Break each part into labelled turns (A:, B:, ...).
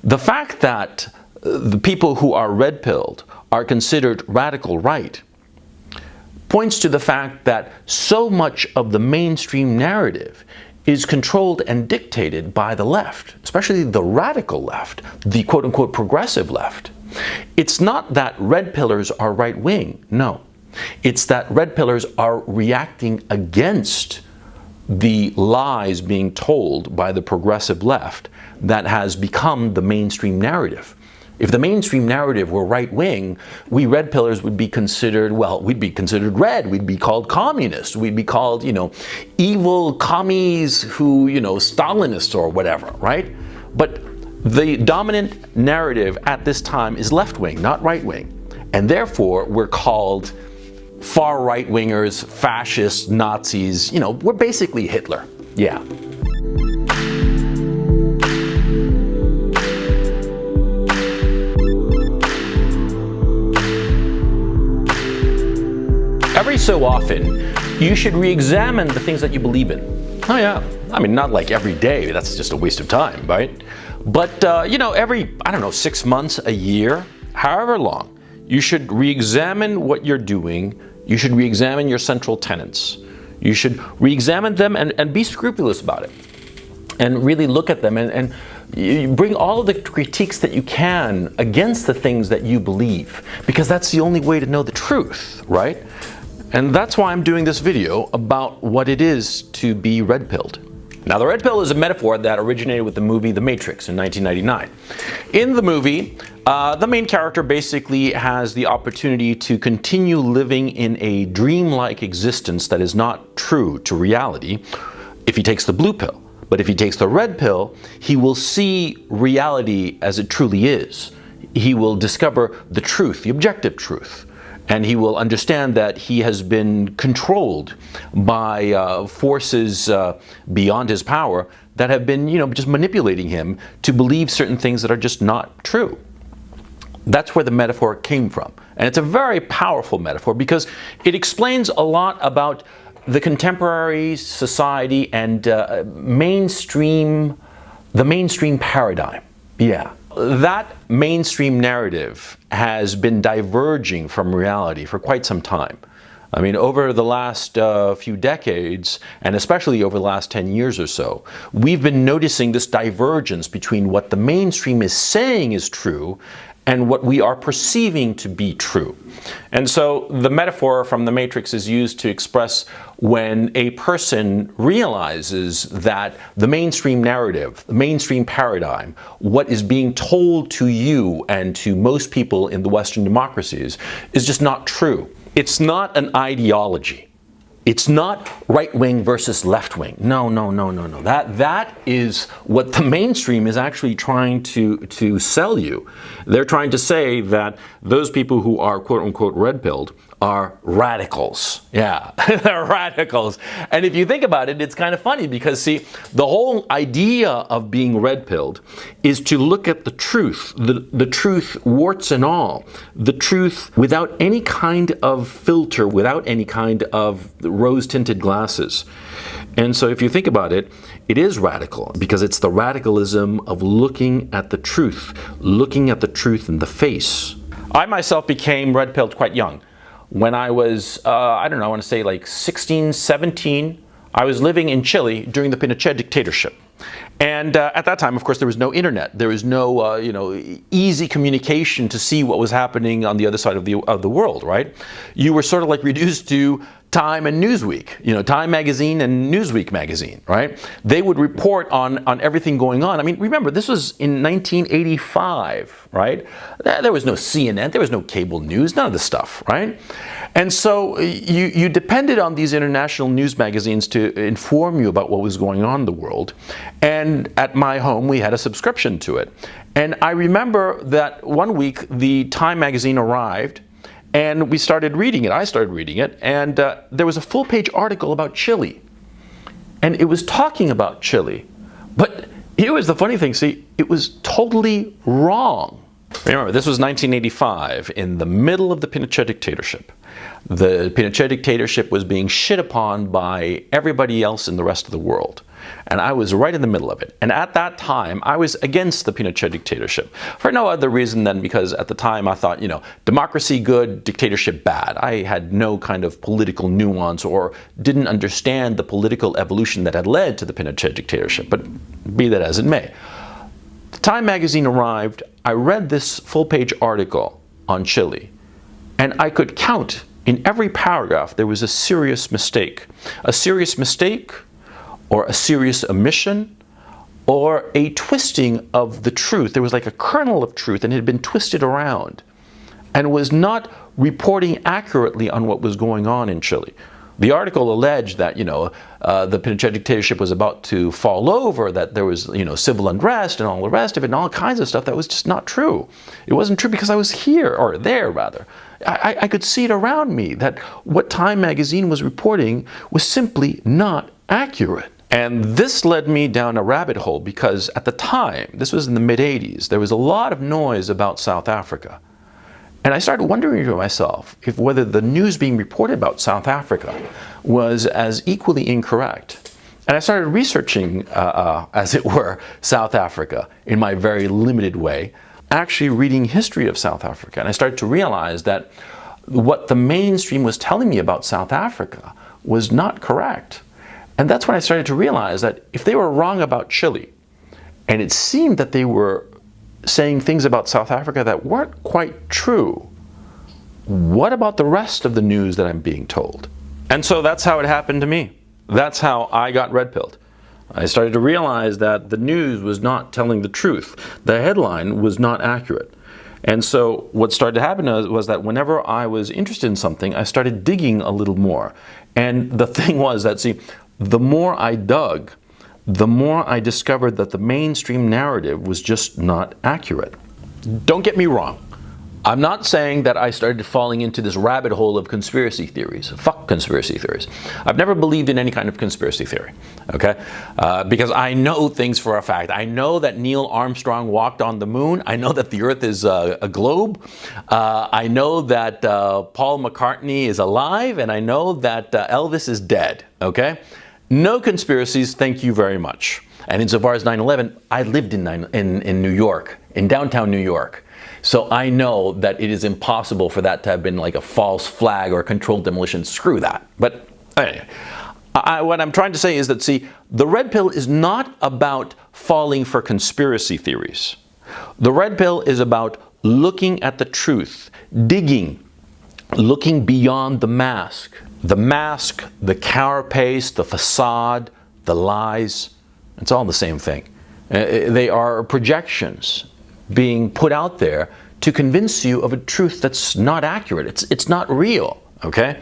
A: The fact that the people who are red-pilled are considered radical right points to the fact that so much of the mainstream narrative is controlled and dictated by the left, especially the radical left, the quote-unquote progressive left. It's not that red pillars are right-wing, no. It's that red pillars are reacting against the lies being told by the progressive left that has become the mainstream narrative. If the mainstream narrative were right-wing, we red pillars would be considered, well, we'd be considered red. We'd be called communists. We'd be called, evil commies who, Stalinists or whatever, right? But the dominant narrative at this time is left-wing, not right-wing. And therefore, we're called far right-wingers, fascists, Nazis. We're basically Hitler. Yeah. Every so often, you should re-examine the things that you believe in. Oh yeah, I mean, not like every day, that's just a waste of time, right? But, every, 6 months, a year, however long, you should re-examine what you're doing. You should re-examine your central tenets. You should re-examine them and be scrupulous about it. And really look at them and you bring all of the critiques that you can against the things that you believe, because that's the only way to know the truth, right? And that's why I'm doing this video about what it is to be red-pilled. Now, the red pill is a metaphor that originated with the movie The Matrix in 1999. In the movie, the main character basically has the opportunity to continue living in a dreamlike existence that is not true to reality if he takes the blue pill. But if he takes the red pill, he will see reality as it truly is. He will discover the truth, the objective truth. And he will understand that he has been controlled by forces beyond his power that have been, just manipulating him to believe certain things that are just not true. That's where the metaphor came from. And it's a very powerful metaphor because it explains a lot about the contemporary society and the mainstream paradigm. Yeah. That mainstream narrative has been diverging from reality for quite some time. I mean, over the last few decades, and especially over the last 10 years or so, we've been noticing this divergence between what the mainstream is saying is true and what we are perceiving to be true. And so the metaphor from The Matrix is used to express when a person realizes that the mainstream narrative, the mainstream paradigm, what is being told to you and to most people in the Western democracies is just not true. It's not an ideology. It's not right-wing versus left-wing. No. That is what the mainstream is actually trying to sell you. They're trying to say that those people who are quote-unquote red-pilled are radicals. Yeah, they're radicals. And if you think about it, it's kind of funny because, see, the whole idea of being red-pilled is to look at the truth, the truth warts and all, the truth without any kind of filter, without any kind of rose-tinted glasses. And so if you think about it, it is radical because it's the radicalism of looking at the truth in the face. I myself became red-pilled quite young. When I was, I want to say like 16, 17, I was living in Chile during the Pinochet dictatorship. And at that time, of course, there was no internet. There was no, easy communication to see what was happening on the other side of the world, right? You were sort of like reduced to Time and Newsweek, Time magazine and Newsweek magazine, right? They would report on everything going on. I mean, remember, this was in 1985, right? There was no CNN, there was no cable news, none of this stuff, right? And so you depended on these international news magazines to inform you about what was going on in the world. And at my home, we had a subscription to it. And I remember that one week, the Time magazine arrived, and we started reading it. I started reading it, and there was a full-page article about Chile. And it was talking about Chile. But here was the funny thing, see, it was totally wrong. Remember, this was 1985, in the middle of the Pinochet dictatorship. The Pinochet dictatorship was being shit upon by everybody else in the rest of the world. And I was right in the middle of it. And at that time, I was against the Pinochet dictatorship for no other reason than because at the time I thought, democracy good, dictatorship bad. I had no kind of political nuance or didn't understand the political evolution that had led to the Pinochet dictatorship. But be that as it may. The Time magazine arrived. I read this full-page article on Chile, and I could count in every paragraph there was a serious mistake. A serious mistake, or a serious omission, or a twisting of the truth. There was like a kernel of truth, and it had been twisted around, and was not reporting accurately on what was going on in Chile. The article alleged that, the Pinochet dictatorship was about to fall over, that there was, civil unrest and all the rest of it, and all kinds of stuff that was just not true. It wasn't true because I was here, or there rather. I could see it around me that what Time magazine was reporting was simply not accurate. And this led me down a rabbit hole because at the time, this was in the mid-'80s, there was a lot of noise about South Africa. And I started wondering to myself if whether the news being reported about South Africa was as equally incorrect. And I started researching, as it were, South Africa in my very limited way, actually reading history of South Africa. And I started to realize that what the mainstream was telling me about South Africa was not correct. And that's when I started to realize that if they were wrong about Chile, and it seemed that they were saying things about South Africa that weren't quite true, what about the rest of the news that I'm being told? And so that's how it happened to me. That's how I got red-pilled. I started to realize that the news was not telling the truth. The headline was not accurate. And so what started to happen was that whenever I was interested in something, I started digging a little more. And the thing was that, the more I dug, the more I discovered that the mainstream narrative was just not accurate. Don't get me wrong. I'm not saying that I started falling into this rabbit hole of conspiracy theories. Fuck conspiracy theories. I've never believed in any kind of conspiracy theory, okay? Because I know things for a fact. I know that Neil Armstrong walked on the moon. I know that the Earth is a globe. I know that Paul McCartney is alive, and I know that Elvis is dead, okay? No conspiracies, thank you very much. And insofar as 9/11, I lived in New York, in downtown New York. So I know that it is impossible for that to have been like a false flag or a controlled demolition. Screw that. But anyway, what I'm trying to say is that, the red pill is not about falling for conspiracy theories. The red pill is about looking at the truth, digging, looking beyond the mask. The mask, the carapace, the facade, the lies, it's all the same thing. They are projections being put out there to convince you of a truth that's not accurate. It's not real, okay?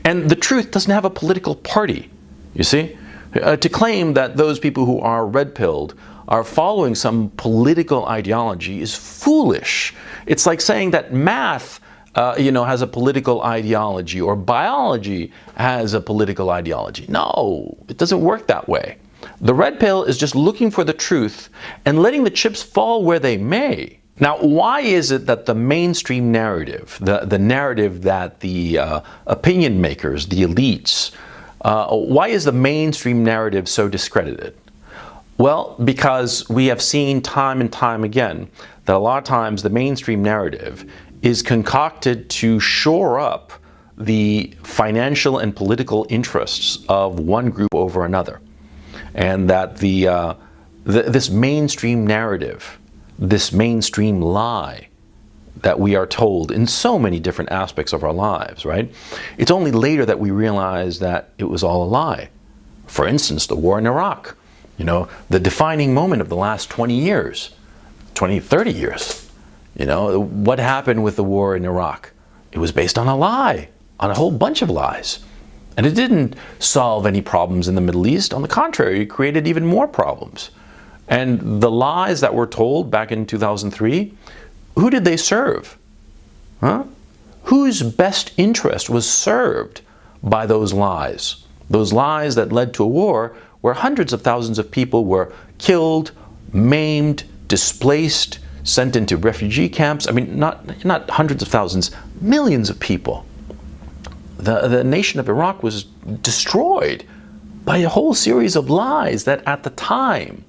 A: And the truth doesn't have a political party, you see? To claim that those people who are red-pilled are following some political ideology is foolish. It's like saying that math has a political ideology, or biology has a political ideology. No, it doesn't work that way. The red pill is just looking for the truth and letting the chips fall where they may. Now, why is it that the mainstream narrative, the narrative that the opinion makers, the elites, why is the mainstream narrative so discredited? Well, because we have seen time and time again that a lot of times the mainstream narrative is concocted to shore up the financial and political interests of one group over another. And that this mainstream narrative, this mainstream lie that we are told in so many different aspects of our lives, right? It's only later that we realize that it was all a lie. For instance, the war in Iraq, the defining moment of the last 20 years, 20, 30 years. What happened with the war in Iraq? It was based on a lie, on a whole bunch of lies. And it didn't solve any problems in the Middle East. On the contrary, it created even more problems. And the lies that were told back in 2003, who did they serve? Huh? Whose best interest was served by those lies? Those lies that led to a war where hundreds of thousands of people were killed, maimed, displaced, sent into refugee camps. I mean, not hundreds of thousands, millions of people. The nation of Iraq was destroyed by a whole series of lies that at the time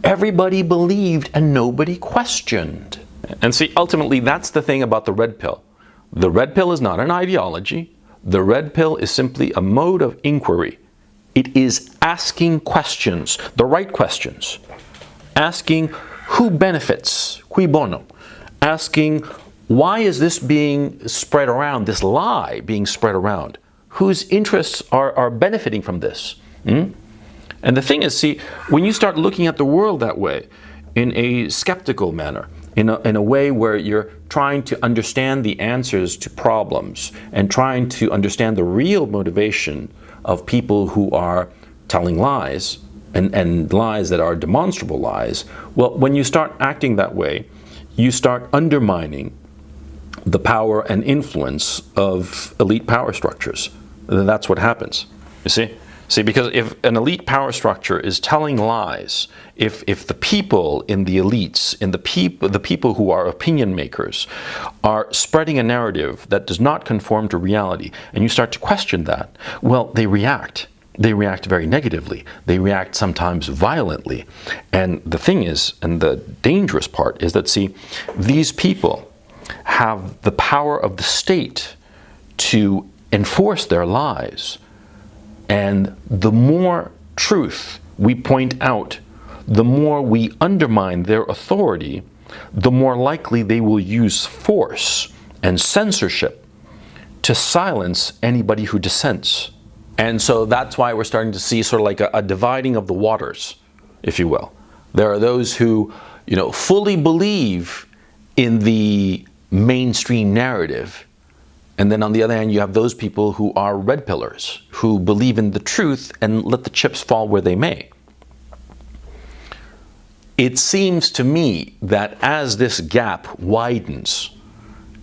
A: everybody believed and nobody questioned. And see, ultimately, that's the thing about the red pill. The red pill is not an ideology. The red pill is simply a mode of inquiry. It is asking questions, the right questions. Asking who benefits, cui bono. Asking why is this being spread around, this lie being spread around? Whose interests are benefiting from this? And the thing is, see, when you start looking at the world that way, in a skeptical manner, in a way where you're trying to understand the answers to problems and trying to understand the real motivation of people who are telling lies and lies that are demonstrable lies, well, when you start acting that way, you start undermining the power and influence of elite power structures. That's what happens, you see? See, because if an elite power structure is telling lies, if the people in the elites, in the people who are opinion makers, are spreading a narrative that does not conform to reality, and you start to question that, well, they react. They react very negatively. They react sometimes violently. And the thing is, and the dangerous part is that, see, these people have the power of the state to enforce their lies. And the more truth we point out, the more we undermine their authority, the more likely they will use force and censorship to silence anybody who dissents. And so that's why we're starting to see sort of like a dividing of the waters, if you will. There are those who, fully believe in the mainstream narrative. And then on the other hand, you have those people who are red pillars, who believe in the truth and let the chips fall where they may. It seems to me that as this gap widens,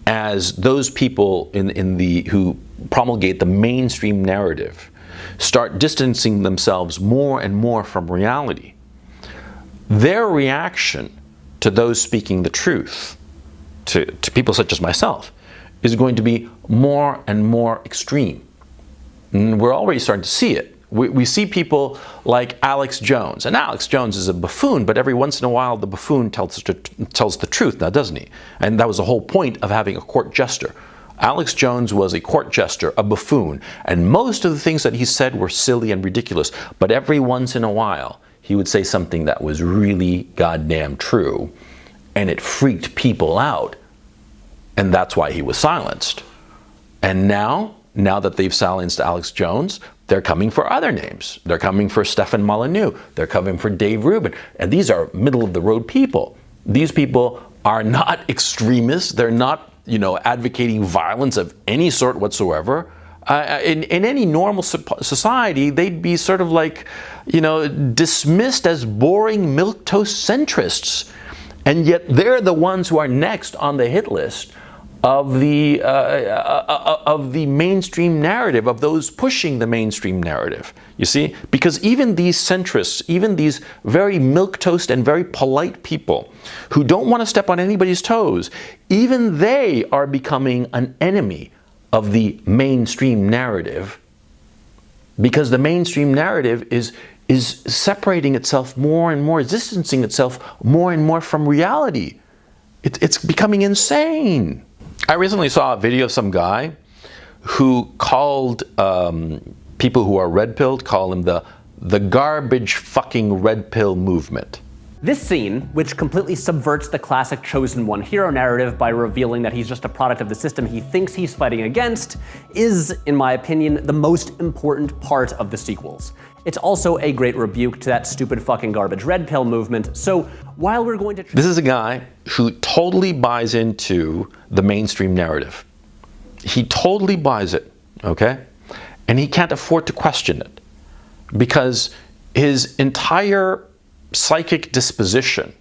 A: as those people who promulgate the mainstream narrative start distancing themselves more and more from reality, their reaction to those speaking the truth, to people such as myself, is going to be more and more extreme. And we're already starting to see it. We see people like Alex Jones. And Alex Jones is a buffoon, but every once in a while the buffoon tells the truth now, doesn't he? And that was the whole point of having a court jester. Alex Jones was a court jester, a buffoon, and most of the things that he said were silly and ridiculous, but every once in a while he would say something that was really goddamn true, and it freaked people out. And that's why he was silenced. And now that they've silenced Alex Jones, they're coming for other names. They're coming for Stefan Molyneux. They're coming for Dave Rubin. And these are middle-of-the-road people. These people are not extremists. They're not, advocating violence of any sort whatsoever. In any normal society, they'd be sort of like, dismissed as boring milquetoast centrists. And yet they're the ones who are next on the hit list of the mainstream narrative, of those pushing the mainstream narrative. You see? Because even these centrists, even these very milquetoast and very polite people who don't want to step on anybody's toes, even they are becoming an enemy of the mainstream narrative, because the mainstream narrative is separating itself more and more, distancing itself more and more from reality. It's becoming insane. I recently saw a video of some guy who called people who are red-pilled, call him the garbage fucking red pill movement.
B: This scene, which completely subverts the classic chosen one hero narrative by revealing that he's just a product of the system he thinks he's fighting against, is, in my opinion, the most important part of the sequels. It's also a great rebuke to that stupid fucking garbage red pill movement. So while we're going to...
A: This is a guy who totally buys into the mainstream narrative. He totally buys it, okay? And he can't afford to question it, because his entire psychic disposition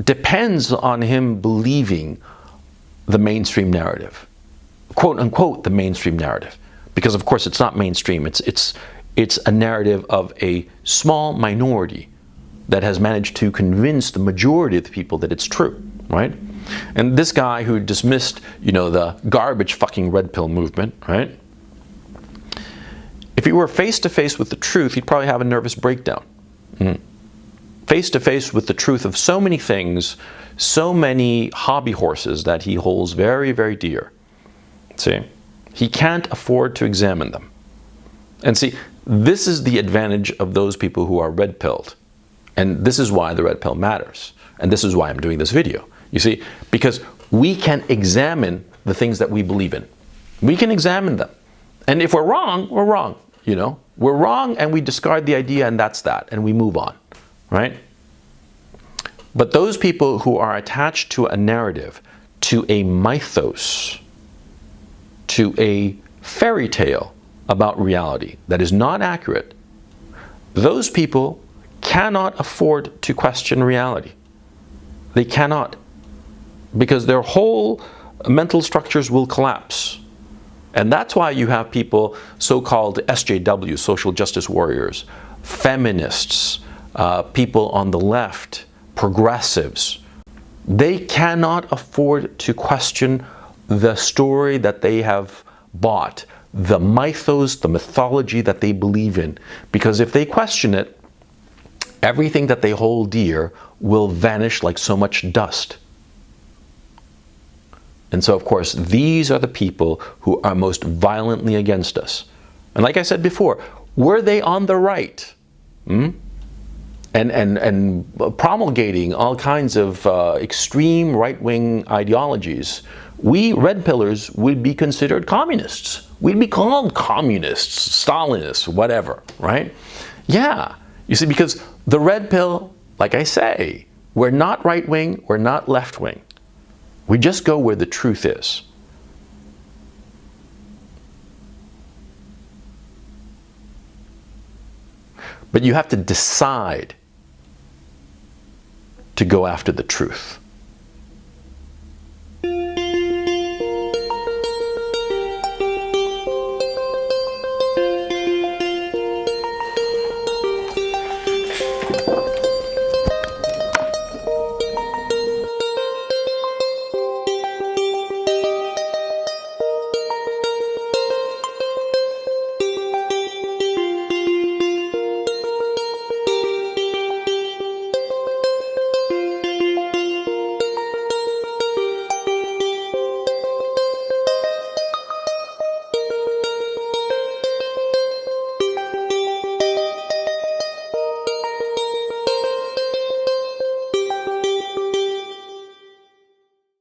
A: depends on him believing the mainstream narrative, quote unquote the mainstream narrative, because of course it's not mainstream. It's a narrative of a small minority that has managed to convince the majority of the people that it's true, right? And this guy who dismissed, the garbage fucking red pill movement, right? If he were face to face with the truth, he'd probably have a nervous breakdown. Face to face with the truth of so many things, so many hobby horses that he holds very, very dear. See? He can't afford to examine them. And see, this is the advantage of those people who are red-pilled. And this is why the red pill matters. And this is why I'm doing this video. You see, because we can examine the things that we believe in. We can examine them. And if we're wrong, we're wrong. You know, we're wrong and we discard the idea and that's that. And we move on, right? But those people who are attached to a narrative, to a mythos, to a fairy tale about reality that is not accurate, those people cannot afford to question reality. They cannot. Because their whole mental structures will collapse. And that's why you have people, so-called SJWs, social justice warriors, feminists, people on the left, progressives. They cannot afford to question the story that they have bought, the mythos, the mythology that they believe in. Because if they question it, everything that they hold dear will vanish like so much dust. And so, of course, these are the people who are most violently against us. And like I said before, were they on the right? And promulgating all kinds of extreme right-wing ideologies, we red pillars would be considered communists. We'd be called communists, Stalinists, whatever, right? Yeah. You see, because the red pill, like I say, we're not right-wing, we're not left-wing. We just go where the truth is. But you have to decide to go after the truth.